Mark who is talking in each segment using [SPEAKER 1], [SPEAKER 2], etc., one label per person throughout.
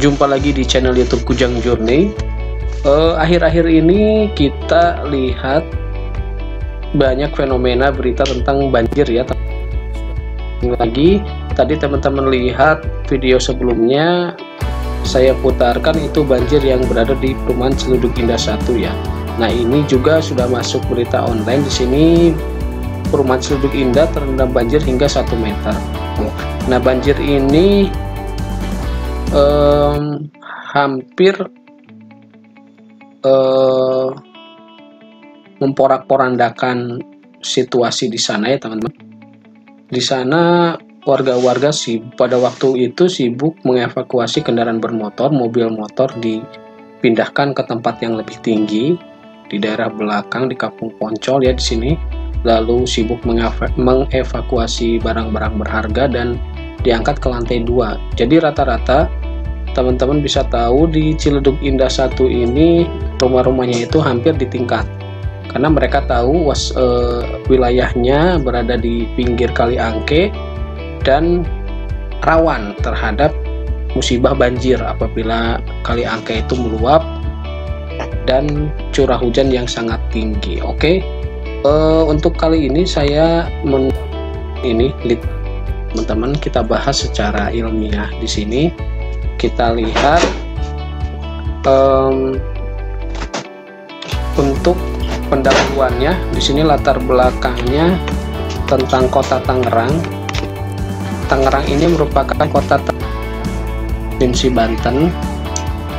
[SPEAKER 1] Jumpa lagi di channel YouTube Kujang Journey. Akhir-akhir ini kita lihat banyak fenomena berita tentang banjir ya. Lagi tadi teman-teman lihat video sebelumnya, saya putarkan itu banjir yang berada di perumahan Ciledug Indah 1 ya. Nah, ini juga sudah masuk berita online. Di sini perumahan Ciledug Indah terendam banjir hingga 1 meter. Nah, banjir ini hampir memporak-porandakan situasi di sana ya teman-teman. Di sana warga-warga pada waktu itu sibuk mengevakuasi kendaraan bermotor, mobil motor dipindahkan ke tempat yang lebih tinggi di daerah belakang di Kampung Poncol ya di sini. Lalu sibuk mengevakuasi barang-barang berharga dan diangkat ke lantai 2. Jadi rata-rata teman-teman bisa tahu di Ciledug Indah 1 ini rumah-rumahnya itu hampir di tingkat, karena mereka tahu wilayahnya berada di pinggir Kali Angke dan rawan terhadap musibah banjir apabila Kali Angke itu meluap dan curah hujan yang sangat tinggi. Oke. Untuk kali ini saya teman-teman kita bahas secara ilmiah. Di sini kita lihat untuk pendahuluannya. Di sini latar belakangnya tentang kota Tangerang. Tangerang ini merupakan kota Provinsi Banten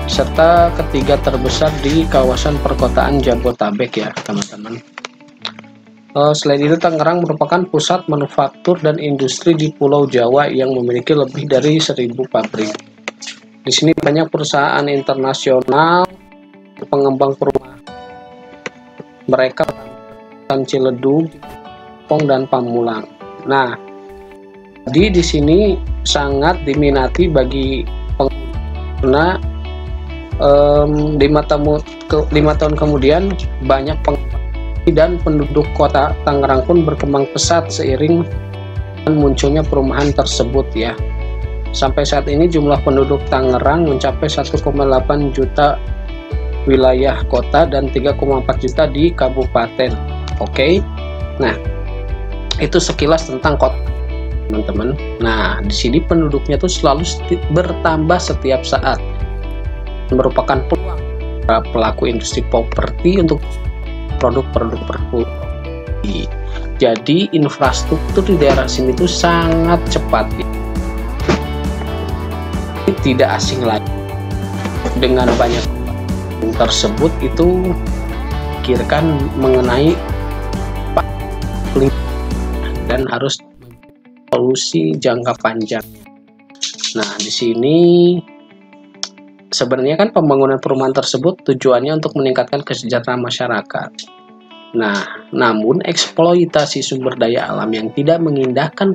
[SPEAKER 1] serta ketiga terbesar di kawasan perkotaan Jabotabek ya teman-teman. Selain itu, Tangerang merupakan pusat manufaktur dan industri di Pulau Jawa yang memiliki lebih dari 1000 pabrik. Di sini banyak perusahaan internasional, pengembang perumahan. Mereka Ciledug, Pong dan Pamulang. Nah, di sini sangat diminati bagi pengguna. 5 tahun kemudian banyak dan penduduk kota Tangerang pun berkembang pesat seiring munculnya perumahan tersebut ya. Sampai saat ini jumlah penduduk Tangerang mencapai 1,8 juta wilayah kota dan 3,4 juta di kabupaten. Oke. Nah, itu sekilas tentang kota teman-teman. Nah, di sini penduduknya tuh selalu bertambah setiap saat. Merupakan peluang para pelaku industri properti untuk produk-produk properti. Jadi infrastruktur di daerah sini tuh sangat cepat. Tidak asing lagi dengan banyak tersebut itu pikirkan mengenai dan harus solusi jangka panjang. Nah, di sini sebenarnya kan pembangunan perumahan tersebut tujuannya untuk meningkatkan kesejahteraan masyarakat. Nah, namun eksploitasi sumber daya alam yang tidak mengindahkan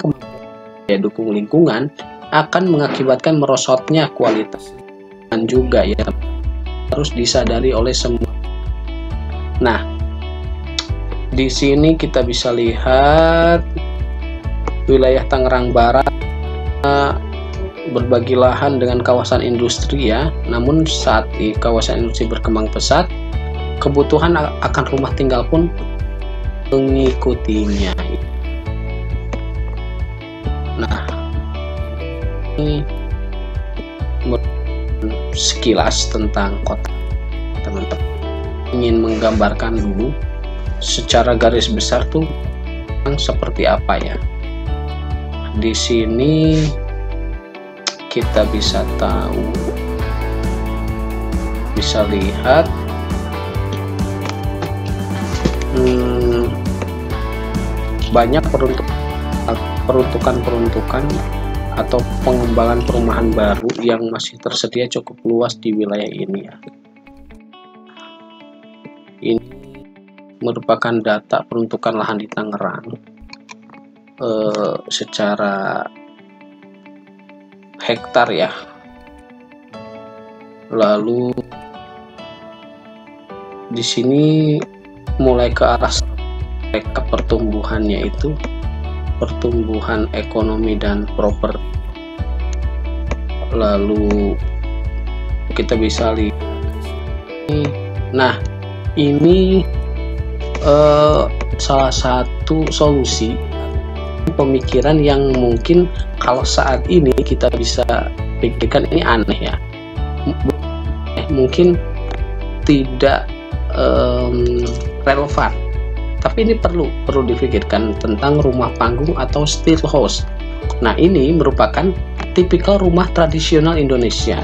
[SPEAKER 1] daya dukung lingkungan akan mengakibatkan merosotnya kualitas dan juga ya harus disadari oleh semua. Nah, di sini kita bisa lihat wilayah Tangerang Barat berbagi lahan dengan kawasan industri ya. Namun saat di kawasan industri berkembang pesat, kebutuhan akan rumah tinggal pun mengikutinya. Nah, ini sekilas tentang kota teman-teman. Ingin menggambarkan dulu secara garis besar tuh seperti apa ya. Di sini kita bisa tahu, bisa lihat banyak peruntukan atau pengembangan perumahan baru yang masih tersedia cukup luas di wilayah ini ya. Ini merupakan data peruntukan lahan di Tangerang secara hektar ya. Lalu di sini mulai ke arah pertumbuhannya itu pertumbuhan ekonomi dan properti, lalu kita bisa lihat. Nah, ini salah satu solusi pemikiran yang mungkin kalau saat ini kita bisa pikirkan ini aneh ya, mungkin tidak relevan, tapi ini perlu dipikirkan tentang rumah panggung atau still house. Nah, ini merupakan tipikal rumah tradisional Indonesia.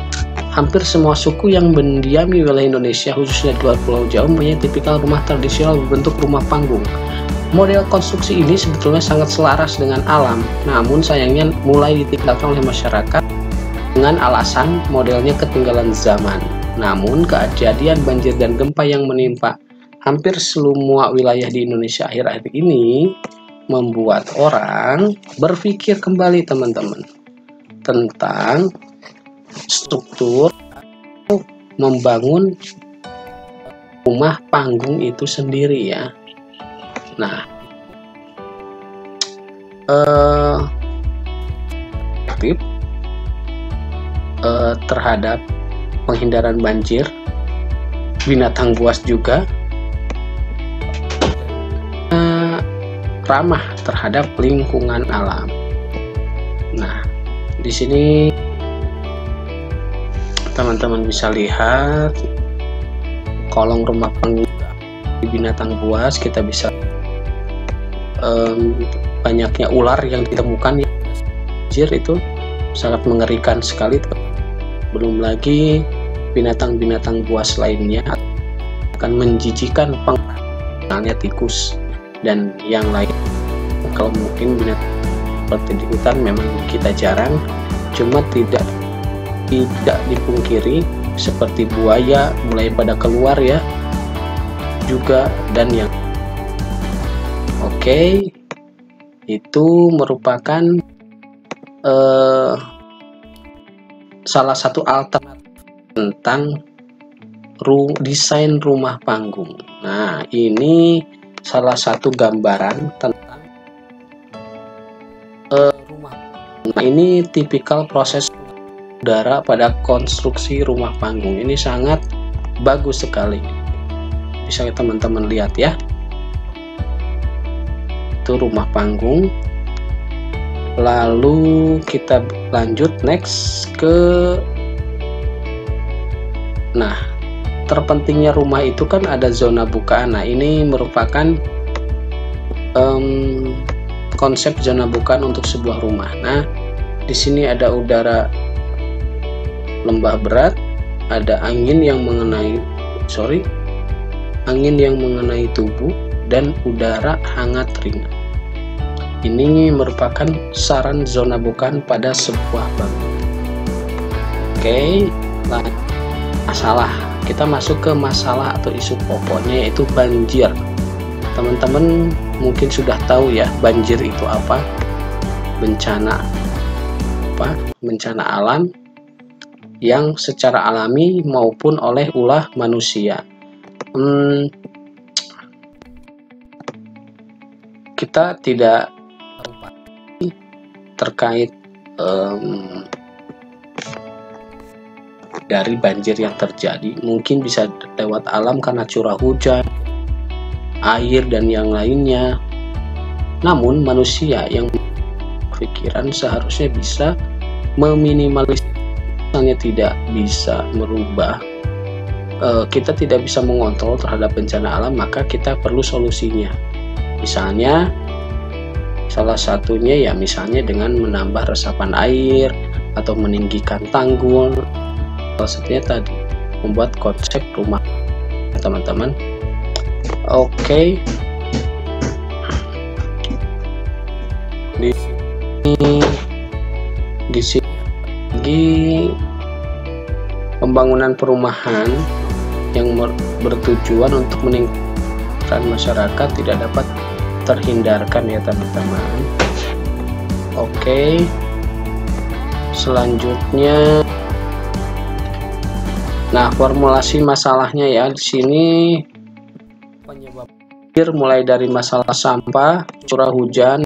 [SPEAKER 1] Hampir semua suku yang mendiami wilayah Indonesia, khususnya di luar Pulau Jawa, mempunyai tipikal rumah tradisional berbentuk rumah panggung. Model konstruksi ini sebetulnya sangat selaras dengan alam, namun sayangnya mulai ditinggalkan oleh masyarakat dengan alasan modelnya ketinggalan zaman. Namun kejadian banjir dan gempa yang menimpa hampir semua wilayah di Indonesia akhir-akhir ini membuat orang berpikir kembali, teman-teman, tentang struktur membangun rumah panggung itu sendiri ya. Nah, terhadap penghindaran banjir, binatang buas juga ramah terhadap lingkungan alam. Nah, di sini teman-teman bisa lihat kolong rumah panggung binatang buas. Kita bisa banyaknya ular yang ditemukan ya. Banjir itu sangat mengerikan sekali. Belum lagi binatang-binatang buas lainnya akan menjijikan, misalnya tikus dan yang lain. Kalau mungkin binatang seperti di hutan memang kita jarang, cuma tidak dipungkiri seperti buaya mulai pada keluar ya juga, dan yang itu merupakan salah satu alternatif tentang desain rumah panggung. Nah, ini salah satu gambaran tentang rumah. Nah, ini tipikal proses udara pada konstruksi rumah panggung. Ini sangat bagus sekali, bisa teman-teman lihat ya. Itu rumah panggung. Lalu kita lanjut next ke, nah, terpentingnya rumah itu kan ada zona bukaan. Nah, ini merupakan konsep zona bukaan untuk sebuah rumah. Nah, di sini ada udara lembah berat, ada angin yang mengenai tubuh, dan udara hangat ringan. Ini merupakan saran zona bukaan pada sebuah bangunan. Masalah. Kita masuk ke masalah atau isu pokoknya, yaitu banjir. Teman-teman mungkin sudah tahu ya, banjir itu apa? Bencana alam yang secara alami maupun oleh ulah manusia. Kita tidak terkait dari banjir yang terjadi, mungkin bisa lewat alam karena curah hujan, air, dan yang lainnya. Namun manusia yang berpikiran seharusnya bisa meminimalisir, misalnya tidak bisa merubah, kita tidak bisa mengontrol terhadap bencana alam, maka kita perlu solusinya. Misalnya salah satunya ya misalnya dengan menambah resapan air atau meninggikan tanggul. Salah satunya tadi membuat konsep rumah, teman-teman. Di sini lagi pembangunan perumahan yang bertujuan untuk meningkatkan masyarakat tidak dapat terhindarkan ya, teman-teman. Selanjutnya, nah, formulasi masalahnya ya di sini, penyebab banjir mulai dari masalah sampah, curah hujan,